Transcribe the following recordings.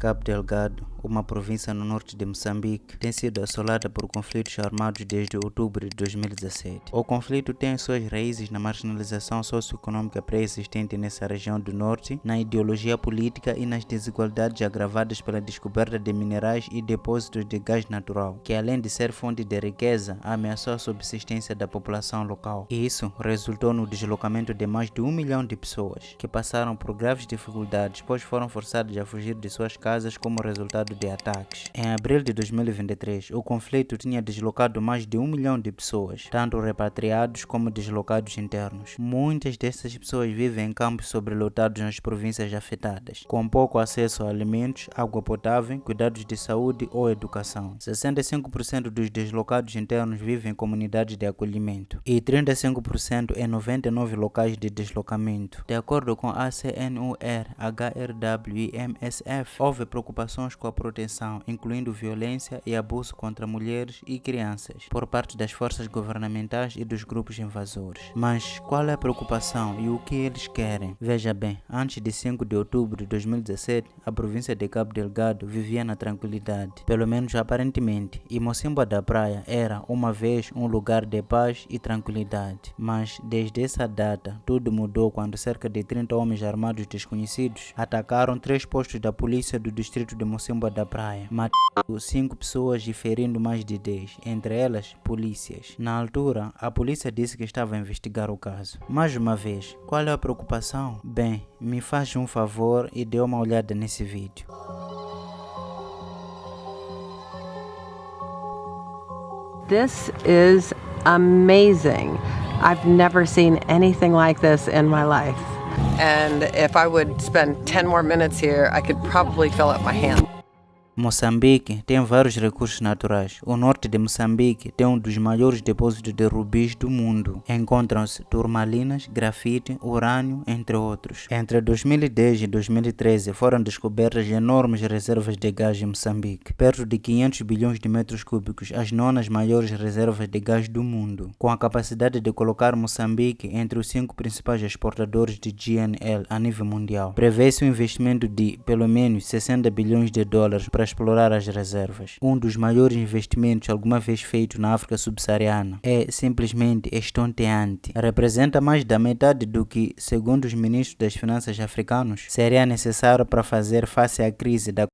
Cabo Delgado, uma província no norte de Moçambique, tem sido assolada por conflitos armados desde outubro de 2017. O conflito tem suas raízes na marginalização socioeconômica pré-existente nessa região do norte, na ideologia política e nas desigualdades agravadas pela descoberta de minerais e depósitos de gás natural, que além de ser fonte de riqueza, ameaçou a subsistência da população local. E isso resultou no deslocamento de mais de 1 milhão de pessoas, que passaram por graves dificuldades, pois foram forçadas a fugir de suas casas como resultado de ataques. Em abril de 2023, o conflito tinha deslocado mais de 1 milhão de pessoas, tanto repatriados como deslocados internos. Muitas dessas pessoas vivem em campos sobrelotados nas províncias afetadas, com pouco acesso a alimentos, água potável, cuidados de saúde ou educação. 65% dos deslocados internos vivem em comunidades de acolhimento e 35% em 99 locais de deslocamento. De acordo com a ACNUR, HRW e MSF, houve preocupações com a proteção, incluindo violência e abuso contra mulheres e crianças, por parte das forças governamentais e dos grupos invasores. Mas qual é a preocupação e o que eles querem? Veja bem, antes de 5 de outubro de 2017, a província de Cabo Delgado vivia na tranquilidade, pelo menos aparentemente, e Mocímboa da Praia era, uma vez, um lugar de paz e tranquilidade. Mas, desde essa data, tudo mudou quando cerca de 30 homens armados desconhecidos atacaram 3 postos da polícia do distrito de Mocímboa da Praia, matando 5 pessoas e ferindo mais de 10, entre elas polícias. Na altura, a polícia disse que estava a investigar o caso. Mais uma vez, qual é a preocupação? Bem, me faz um favor e dê uma olhada nesse vídeo. This is amazing. I've never seen anything like this in my life. And if I would spend 10 more minutes here, I could probably fill up my hand. Moçambique tem vários recursos naturais. O norte de Moçambique tem um dos maiores depósitos de rubis do mundo. Encontram-se turmalinas, grafite, urânio, entre outros. Entre 2010 e 2013 foram descobertas enormes reservas de gás em Moçambique, perto de 500 bilhões de metros cúbicos, as 9ª maiores reservas de gás do mundo, com a capacidade de colocar Moçambique entre os 5 principais exportadores de GNL a nível mundial. Prevê-se um investimento de pelo menos 60 bilhões de dólares para explorar as reservas. Um dos maiores investimentos alguma vez feito na África subsaariana. É simplesmente estonteante. Representa mais da metade do que, segundo os ministros das finanças africanos, seria necessário para fazer face à crise da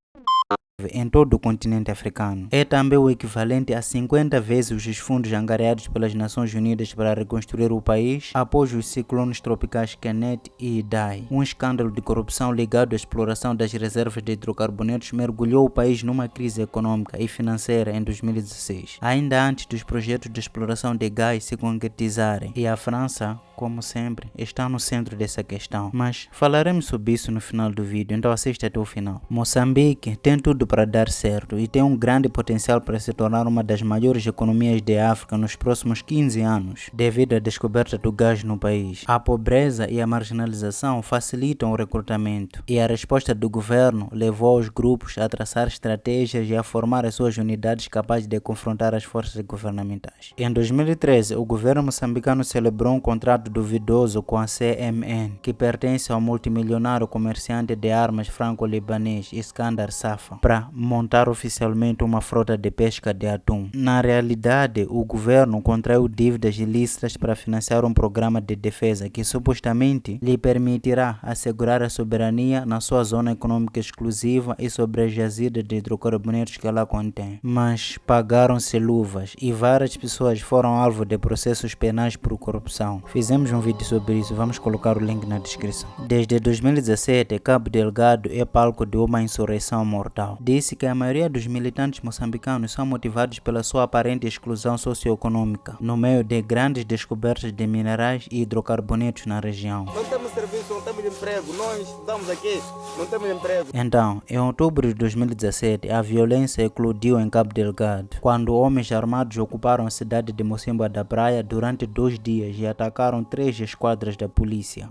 em todo o continente africano. É também o equivalente a 50 vezes os fundos angariados pelas Nações Unidas para reconstruir o país após os ciclones tropicais Kenneth e Idai. Um escândalo de corrupção ligado à exploração das reservas de hidrocarbonetos mergulhou o país numa crise econômica e financeira em 2016, ainda antes dos projetos de exploração de gás se concretizarem. E a França, como sempre, está no centro dessa questão. Mas falaremos sobre isso no final do vídeo, então assista até o final. Moçambique tem tudo para dar certo e tem um grande potencial para se tornar uma das maiores economias de África nos próximos 15 anos, devido à descoberta do gás no país. A pobreza e a marginalização facilitam o recrutamento, e a resposta do governo levou os grupos a traçar estratégias e a formar as suas unidades capazes de confrontar as forças governamentais. Em 2013, o governo moçambicano celebrou um contrato duvidoso com a CMN, que pertence ao multimilionário comerciante de armas franco-libanês Iskandar Safa, para montar oficialmente uma frota de pesca de atum. Na realidade, o governo contraiu dívidas ilícitas para financiar um programa de defesa que supostamente lhe permitirá assegurar a soberania na sua zona econômica exclusiva e sobre as jazidas de hidrocarbonetos que ela contém. Mas pagaram-se luvas e várias pessoas foram alvo de processos penais por corrupção. Fizemos um vídeo sobre isso, vamos colocar o link na descrição. Desde 2017, Cabo Delgado é palco de uma insurreição mortal. Disse que a maioria dos militantes moçambicanos são motivados pela sua aparente exclusão socioeconômica, no meio de grandes descobertas de minerais e hidrocarbonetos na região. Não temos serviço, não temos emprego, nós estamos aqui, não temos emprego. Então, em outubro de 2017, a violência eclodiu em Cabo Delgado, quando homens armados ocuparam a cidade de Mocímboa da Praia durante 2 dias e atacaram 3 esquadras da polícia.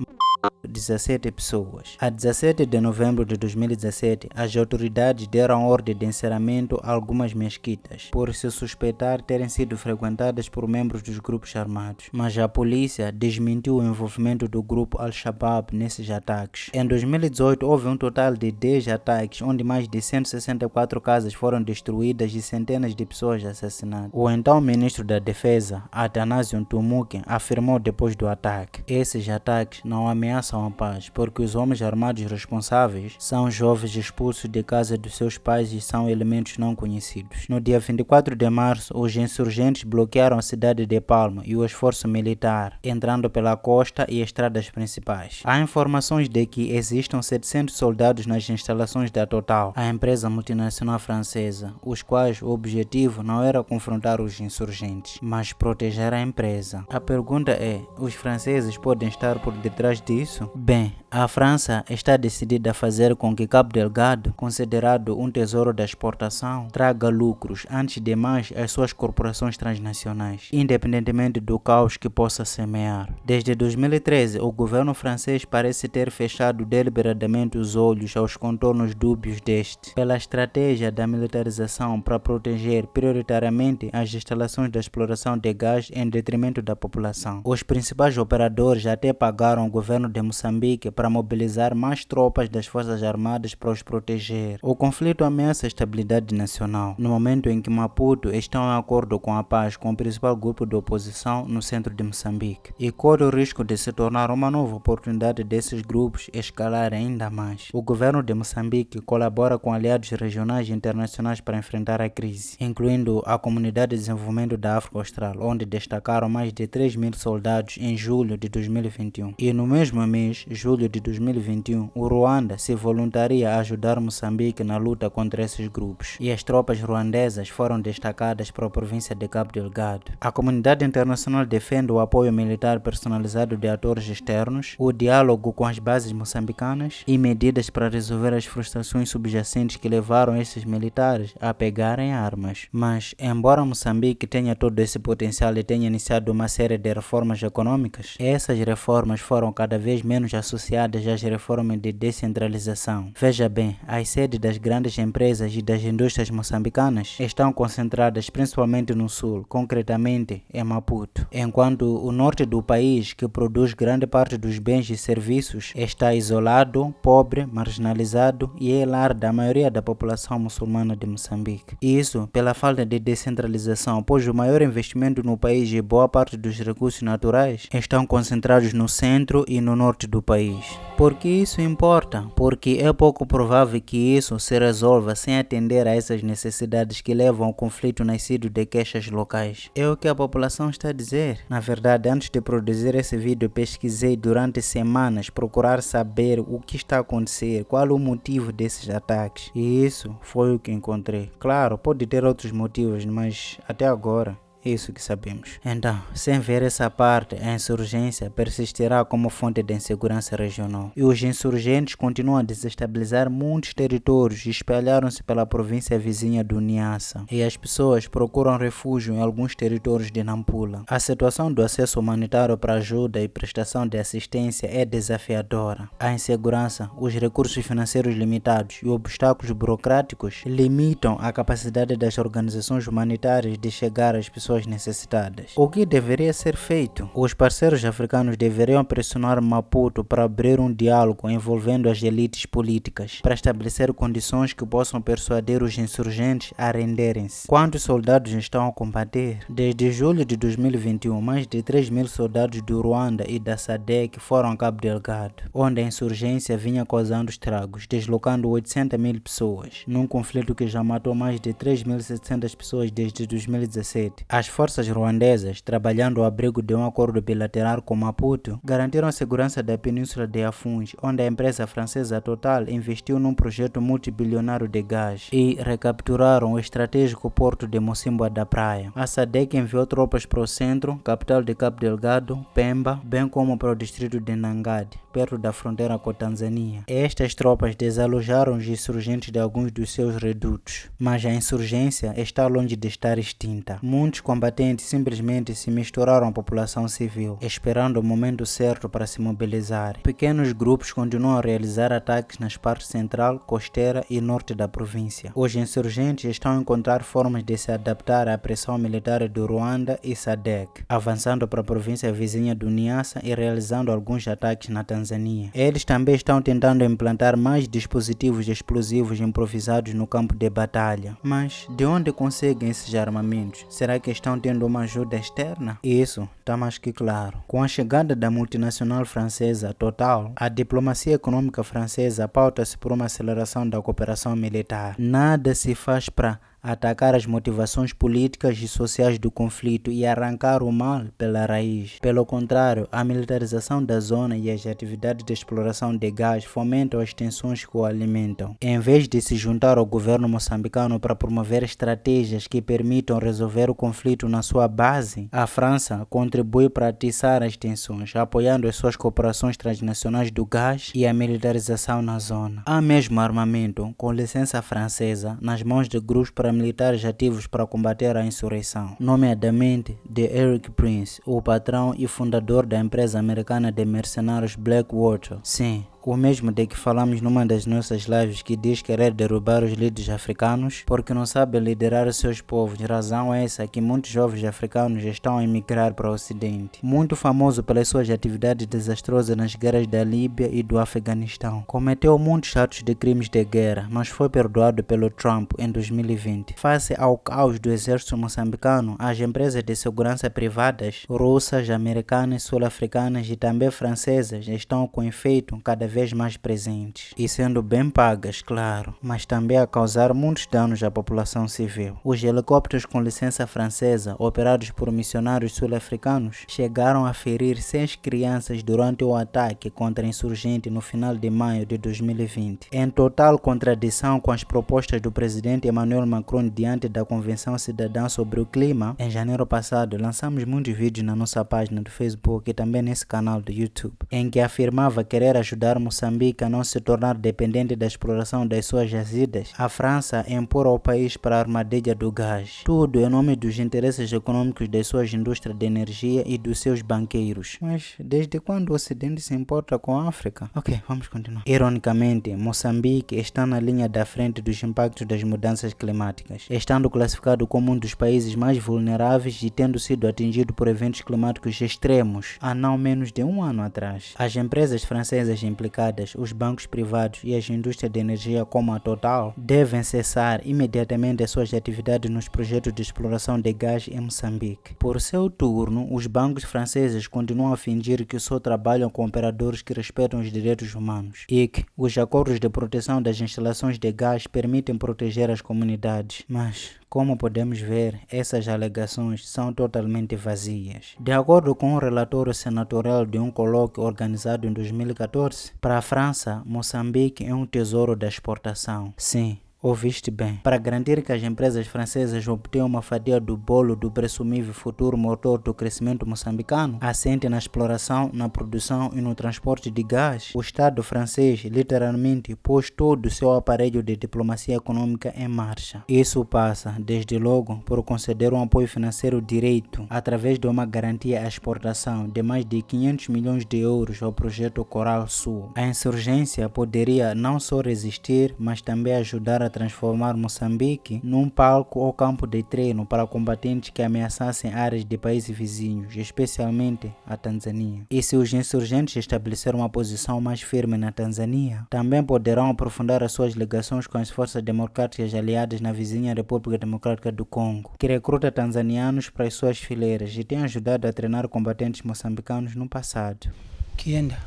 17 pessoas. A 17 de novembro de 2017, as autoridades deram ordem de encerramento a algumas mesquitas, por se suspeitar terem sido frequentadas por membros dos grupos armados, mas a polícia desmentiu o envolvimento do grupo Al-Shabaab nesses ataques. Em 2018, houve um total de 10 ataques, onde mais de 164 casas foram destruídas e centenas de pessoas assassinadas. O então ministro da Defesa, Athanasio Ntumuke, afirmou depois do ataque: esses ataques não ameaçam a paz, porque os homens armados responsáveis são jovens expulsos de casa dos seus pais e são elementos não conhecidos. No dia 24 de março, os insurgentes bloquearam a cidade de Palma e o esforço militar, entrando pela costa e estradas principais. Há informações de que existam 700 soldados nas instalações da Total, a empresa multinacional francesa, os quais o objetivo não era confrontar os insurgentes, mas proteger a empresa. A pergunta é: os franceses podem estar por detrás disso? Bem, a França está decidida a fazer com que Cabo Delgado, considerado um tesouro da exportação, traga lucros antes de mais às suas corporações transnacionais, independentemente do caos que possa semear. Desde 2013, o governo francês parece ter fechado deliberadamente os olhos aos contornos dúbios deste, pela estratégia da militarização para proteger prioritariamente as instalações da exploração de gás em detrimento da população. Os principais operadores até pagaram o governo de Moçambique para mobilizar mais tropas das Forças Armadas para os proteger. O conflito ameaça a estabilidade nacional, no momento em que Maputo está em acordo com a paz com o principal grupo de oposição no centro de Moçambique, e corre o risco de se tornar uma nova oportunidade desses grupos escalar ainda mais. O governo de Moçambique colabora com aliados regionais e internacionais para enfrentar a crise, incluindo a Comunidade de Desenvolvimento da África Austral, onde destacaram mais de 3.000 soldados em julho de 2021. E no mesmo mês, julho de 2021, o Ruanda se voluntaria a ajudar Moçambique na luta contra esses grupos, e as tropas ruandesas foram destacadas para a província de Cabo Delgado. A comunidade internacional defende o apoio militar personalizado de atores externos, o diálogo com as bases moçambicanas e medidas para resolver as frustrações subjacentes que levaram esses militares a pegarem armas. Mas, embora Moçambique tenha todo esse potencial e tenha iniciado uma série de reformas econômicas, essas reformas foram cada vez menos associadas às reformas de descentralização. Veja bem, as sedes das grandes empresas e das indústrias moçambicanas estão concentradas principalmente no sul, concretamente em Maputo, enquanto o norte do país, que produz grande parte dos bens e serviços, está isolado, pobre, marginalizado e é lar da maioria da população muçulmana de Moçambique. Isso pela falta de descentralização, pois o maior investimento no país e boa parte dos recursos naturais estão concentrados no centro e no norte do país. Por que isso importa? Porque é pouco provável que isso se resolva sem atender a essas necessidades que levam ao conflito nascido de queixas locais. É o que a população está a dizer. Na verdade, antes de produzir esse vídeo, pesquisei durante semanas procurar saber o que está a acontecer, qual o motivo desses ataques. E isso foi o que encontrei. Claro, pode ter outros motivos, mas até agora isso que sabemos. Então, sem ver essa parte, a insurgência persistirá como fonte de insegurança regional. E os insurgentes continuam a desestabilizar muitos territórios e espalharam-se pela província vizinha do Niassa. E as pessoas procuram refúgio em alguns territórios de Nampula. A situação do acesso humanitário para ajuda e prestação de assistência é desafiadora. A insegurança, os recursos financeiros limitados e obstáculos burocráticos limitam a capacidade das organizações humanitárias de chegar às pessoas necessitadas. O que deveria ser feito? Os parceiros africanos deveriam pressionar Maputo para abrir um diálogo envolvendo as elites políticas, para estabelecer condições que possam persuadir os insurgentes a renderem-se. Quantos soldados estão a combater? Desde julho de 2021, mais de 3.000 soldados do Ruanda e da SADC foram a Cabo Delgado, onde a insurgência vinha causando estragos, deslocando 800.000 pessoas, num conflito que já matou mais de 3.700 pessoas desde 2017. As forças ruandesas, trabalhando ao abrigo de um acordo bilateral com Maputo, garantiram a segurança da península de Afungi, onde a empresa francesa Total investiu num projeto multibilionário de gás, e recapturaram o estratégico porto de Mocimboa da Praia. A SADC enviou tropas para o centro, capital de Cabo Delgado, Pemba, bem como para o distrito de Nangade, perto da fronteira com a Tanzânia. Estas tropas desalojaram os insurgentes de alguns dos seus redutos, mas a insurgência está longe de estar extinta. Muitos combatentes simplesmente se misturaram à população civil, esperando o momento certo para se mobilizar. Pequenos grupos continuam a realizar ataques nas partes central, costeira e norte da província. Os insurgentes estão a encontrar formas de se adaptar à pressão militar do Ruanda e SADC, avançando para a província vizinha do Niassa e realizando alguns ataques na Tanzânia. Eles também estão tentando implantar mais dispositivos explosivos improvisados no campo de batalha. Mas de onde conseguem esses armamentos? Será que estão tendo uma ajuda externa? Isso está mais que claro. Com a chegada da multinacional francesa Total, a diplomacia econômica francesa pauta-se por uma aceleração da cooperação militar. Nada se faz para atacar as motivações políticas e sociais do conflito e arrancar o mal pela raiz. Pelo contrário, a militarização da zona e as atividades de exploração de gás fomentam as tensões que o alimentam. Em vez de se juntar ao governo moçambicano para promover estratégias que permitam resolver o conflito na sua base, a França contribui para atiçar as tensões, apoiando as suas corporações transnacionais do gás e a militarização na zona. Há mesmo armamento, com licença francesa, nas mãos de grupos paramilitares ativos para combater a insurreição, nomeadamente de Eric Prince, o patrão e fundador da empresa americana de mercenários Blackwater. Sim, o mesmo de que falamos numa das nossas lives, que diz querer derrubar os líderes africanos porque não sabe liderar os seus povos. Razão é essa que muitos jovens africanos estão a emigrar para o ocidente. Muito famoso pelas suas atividades desastrosas nas guerras da Líbia e do Afeganistão. Cometeu muitos atos de crimes de guerra, mas foi perdoado pelo Trump em 2020. Face ao caos do exército moçambicano, as empresas de segurança privadas, russas, americanas, sul-africanas e também francesas estão com efeito cada vez mais presentes e sendo bem pagas, claro, mas também a causar muitos danos à população civil. Os helicópteros com licença francesa, operados por missionários sul-africanos, chegaram a ferir 6 crianças durante o ataque contra insurgente no final de maio de 2020. Em total contradição com as propostas do presidente Emmanuel Macron diante da Convenção Cidadã sobre o Clima, em janeiro passado lançamos muitos vídeos na nossa página do Facebook e também nesse canal do YouTube, em que afirmava querer ajudar Moçambique a não se tornar dependente da exploração das suas jazidas. A França empurra o país para a armadilha do gás. Tudo em nome dos interesses econômicos das suas indústrias de energia e dos seus banqueiros. Mas desde quando o Ocidente se importa com a África? Ok, vamos continuar. Ironicamente, Moçambique está na linha da frente dos impactos das mudanças climáticas, estando classificado como um dos países mais vulneráveis e tendo sido atingido por eventos climáticos extremos há não menos de um ano atrás. As empresas francesas implicadas, os bancos privados e as indústrias de energia como a Total devem cessar imediatamente as suas atividades nos projetos de exploração de gás em Moçambique. Por seu turno, os bancos franceses continuam a fingir que só trabalham com operadores que respeitam os direitos humanos e que os acordos de proteção das instalações de gás permitem proteger as comunidades. Mas como podemos ver, essas alegações são totalmente vazias. De acordo com um relatório senatorial de um colóquio organizado em 2014, para a França, Moçambique é um tesouro da exportação. Sim, ouviste bem. Para garantir que as empresas francesas obtenham uma fatia do bolo do presumível futuro motor do crescimento moçambicano, assente na exploração, na produção e no transporte de gás, o Estado francês literalmente pôs todo o seu aparelho de diplomacia econômica em marcha. Isso passa, desde logo, por conceder um apoio financeiro direto, através de uma garantia à exportação de mais de 500 milhões de euros ao projeto Coral Sul. A insurgência poderia não só resistir, mas também ajudar a transformar Moçambique num palco ou campo de treino para combatentes que ameaçassem áreas de países vizinhos, especialmente a Tanzânia. E se os insurgentes estabelecerem uma posição mais firme na Tanzânia, também poderão aprofundar as suas ligações com as forças democráticas aliadas na vizinha República Democrática do Congo, que recruta tanzanianos para as suas fileiras e tem ajudado a treinar combatentes moçambicanos no passado. Kienda,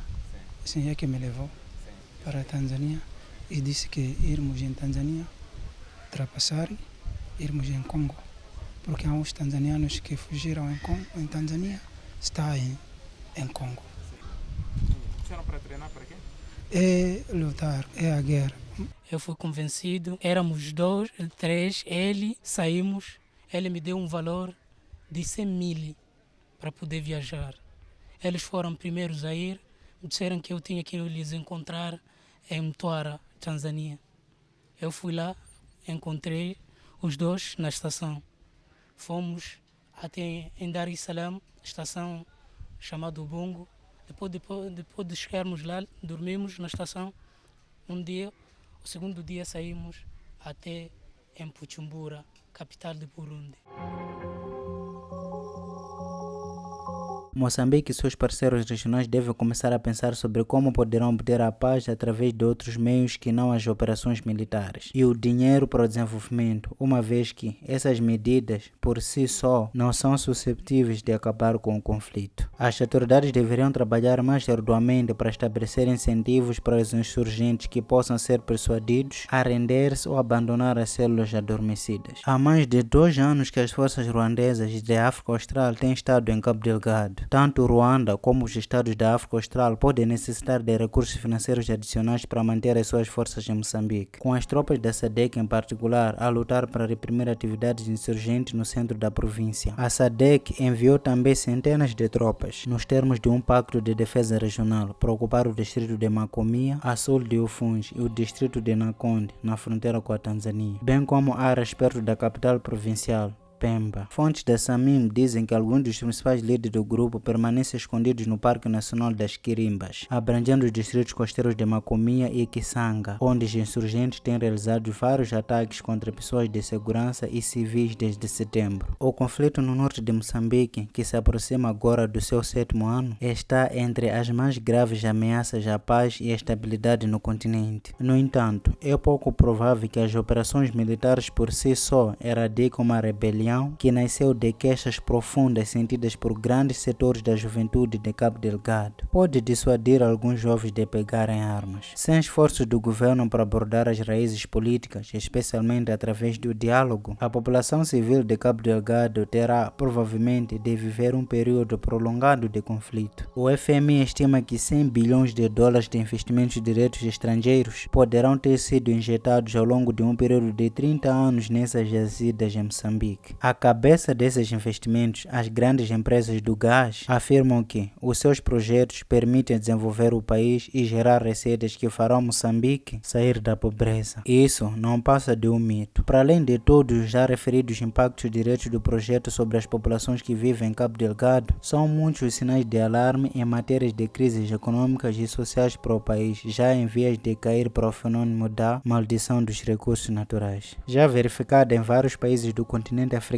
assim é que me levou para a Tanzânia e disse que irmos em Tanzânia ultrapassar, irmos em Congo, porque há uns tanzanianos que fugiram em Tanzânia, está em Congo. Fugiram para treinar para quê? É lutar, é a guerra. Eu fui convencido, éramos 2, 3, saímos, ele me deu um valor de 100 mil para poder viajar. Eles foram primeiros a ir, me disseram que eu tinha que lhes encontrar em Mtwara, Tanzânia. Eu fui lá, encontrei os dois na estação. Fomos até em Dar es Salaam, estação chamada Ubungo. Depois de chegarmos lá, dormimos na estação. Um dia, o segundo dia saímos até em Bujumbura, capital de Burundi. Moçambique e seus parceiros regionais devem começar a pensar sobre como poderão obter a paz através de outros meios que não as operações militares e o dinheiro para o desenvolvimento, uma vez que essas medidas, por si só, não são suscetíveis de acabar com o conflito. As autoridades deveriam trabalhar mais arduamente para estabelecer incentivos para os insurgentes que possam ser persuadidos a render-se ou abandonar as células adormecidas. Há mais de 2 anos que as forças ruandesas da África Austral têm estado em Cabo Delgado. Tanto Ruanda como os estados da África Austral podem necessitar de recursos financeiros adicionais para manter as suas forças em Moçambique, com as tropas da SADC em particular a lutar para reprimir atividades insurgentes no centro da província. A SADC enviou também centenas de tropas, nos termos de um pacto de defesa regional, para ocupar o distrito de Macomia, a sul de Ufungi e o distrito de Nakonde, na fronteira com a Tanzânia, bem como áreas perto da capital provincial, Pemba. Fontes da SAMIM dizem que alguns dos principais líderes do grupo permanecem escondidos no Parque Nacional das Quirimbas, abrangendo os distritos costeiros de Macomia e Kisanga, onde os insurgentes têm realizado vários ataques contra pessoas de segurança e civis desde setembro. O conflito no norte de Moçambique, que se aproxima agora do seu 7º ano, está entre as mais graves ameaças à paz e à estabilidade no continente. No entanto, é pouco provável que as operações militares por si só erradiquem uma rebelião que nasceu de queixas profundas sentidas por grandes setores da juventude de Cabo Delgado. Pode dissuadir alguns jovens de pegarem armas. Sem esforços do governo para abordar as raízes políticas, especialmente através do diálogo, a população civil de Cabo Delgado terá provavelmente de viver um período prolongado de conflito. O FMI estima que 100 bilhões de dólares de investimentos diretos estrangeiros poderão ter sido injetados ao longo de um período de 30 anos nessas jazidas em Moçambique. A cabeça desses investimentos, as grandes empresas do gás, afirmam que os seus projetos permitem desenvolver o país e gerar receitas que farão Moçambique sair da pobreza. Isso não passa de um mito. Para além de todos os já referidos impactos diretos do projeto sobre as populações que vivem em Cabo Delgado, são muitos os sinais de alarme em matérias de crises econômicas e sociais para o país, já em vias de cair para o fenômeno da maldição dos recursos naturais. Já verificada em vários países do continente africano,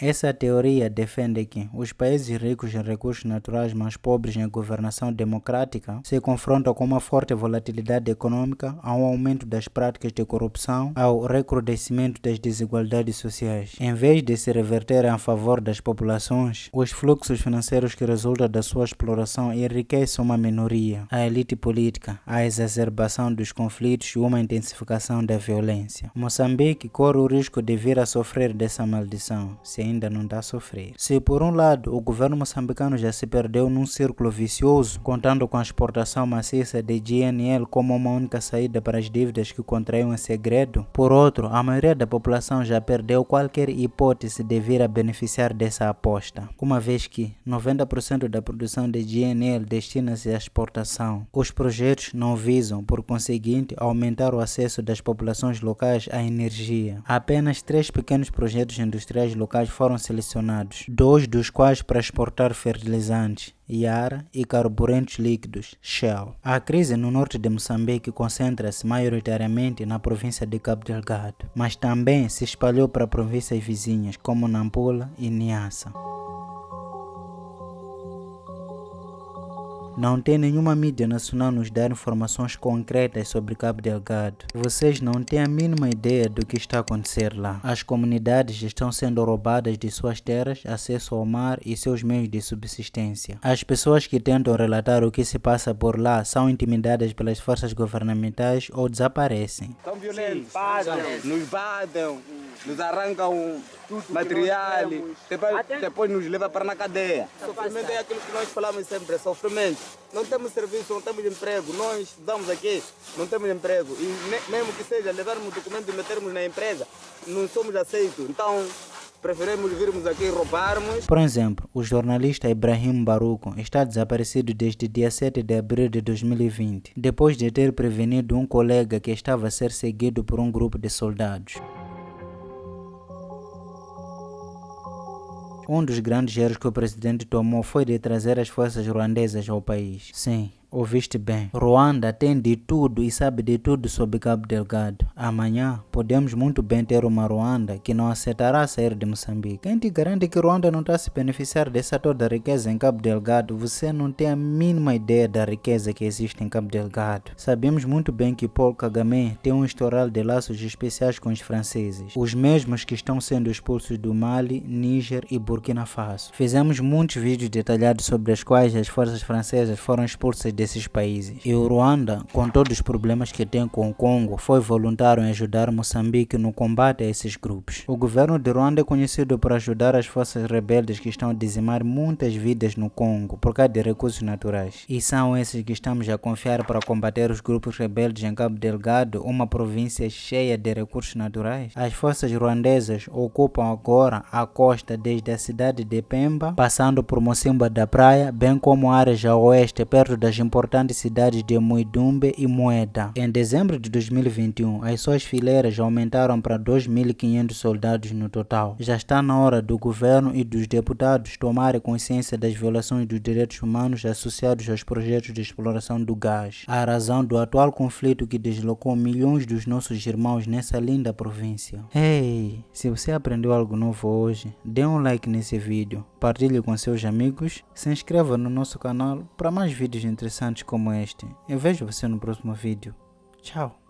essa teoria defende que os países ricos em recursos naturais, mas pobres em governação democrática, se confrontam com uma forte volatilidade econômica, a um aumento das práticas de corrupção, ao recrudescimento das desigualdades sociais. Em vez de se reverterem a favor das populações, os fluxos financeiros que resultam da sua exploração enriquecem uma minoria, a elite política, a exacerbação dos conflitos e uma intensificação da violência. Moçambique corre o risco de vir a sofrer dessa maldição, se ainda não está a sofrer. Se por um lado o governo moçambicano já se perdeu num círculo vicioso, contando com a exportação maciça de GNL como uma única saída para as dívidas que contraiu em segredo, por outro, a maioria da população já perdeu qualquer hipótese de vir a beneficiar dessa aposta, uma vez que 90% da produção de GNL destina-se à exportação. Os projetos não visam, por conseguinte, aumentar o acesso das populações locais à energia. Apenas 3 pequenos projetos industriais locais foram selecionados, 2 dos quais para exportar fertilizantes, Yara, e carburantes líquidos, Shell. A crise no norte de Moçambique concentra-se maioritariamente na província de Cabo Delgado, mas também se espalhou para províncias vizinhas como Nampula e Niassa. Não tem nenhuma mídia nacional nos dar informações concretas sobre Cabo Delgado. Vocês não têm a mínima ideia do que está a acontecer lá. As comunidades estão sendo roubadas de suas terras, acesso ao mar e seus meios de subsistência. As pessoas que tentam relatar o que se passa por lá são intimidadas pelas forças governamentais ou desaparecem. São violentos, nos batem, nos arrancam material, depois nos levam para na cadeia. Sofrimento é aquilo que nós falamos sempre, sofrimento. Não temos serviço, não temos emprego. Nós estudamos aqui, não temos emprego. E mesmo que seja levarmos o documento e metermos na empresa, não somos aceitos. Então, preferimos virmos aqui e roubarmos. Por exemplo, o jornalista Ibrahim Baruco está desaparecido desde dia 7 de abril de 2020, depois de ter prevenido um colega que estava a ser seguido por um grupo de soldados. Um dos grandes erros que o presidente tomou foi de trazer as forças ruandesas ao país. Sim, ouviste bem. Ruanda tem de tudo e sabe de tudo sobre Cabo Delgado. Amanhã podemos muito bem ter uma Ruanda que não aceitará sair de Moçambique. Quem te garante que Ruanda não está a se beneficiar dessa toda a riqueza em Cabo Delgado? Você não tem a mínima ideia da riqueza que existe em Cabo Delgado. Sabemos muito bem que Paul Kagame tem um historial de laços especiais com os franceses, os mesmos que estão sendo expulsos do Mali, Níger e Burkina Faso. Fizemos muitos vídeos detalhados sobre as quais as forças francesas foram expulsas desses países. E o Ruanda, com todos os problemas que tem com o Congo, foi voluntário em ajudar Moçambique no combate a esses grupos. O governo de Ruanda é conhecido por ajudar as forças rebeldes que estão a dizimar muitas vidas no Congo por causa de recursos naturais. E são esses que estamos a confiar para combater os grupos rebeldes em Cabo Delgado, uma província cheia de recursos naturais. As forças ruandesas ocupam agora a costa desde a cidade de Pemba, passando por Mocimboa da Praia, bem como áreas a oeste perto das importantes cidades de Muidumbe e Moeda. Em dezembro de 2021, as suas fileiras aumentaram para 2.500 soldados no total. Já está na hora do governo e dos deputados tomarem consciência das violações dos direitos humanos associados aos projetos de exploração do gás, a razão do atual conflito que deslocou milhões dos nossos irmãos nessa linda província. Hey, se você aprendeu algo novo hoje, dê um like nesse vídeo, partilhe com seus amigos, se inscreva no nosso canal para mais vídeos interessantes como este. Eu vejo você no próximo vídeo. Tchau!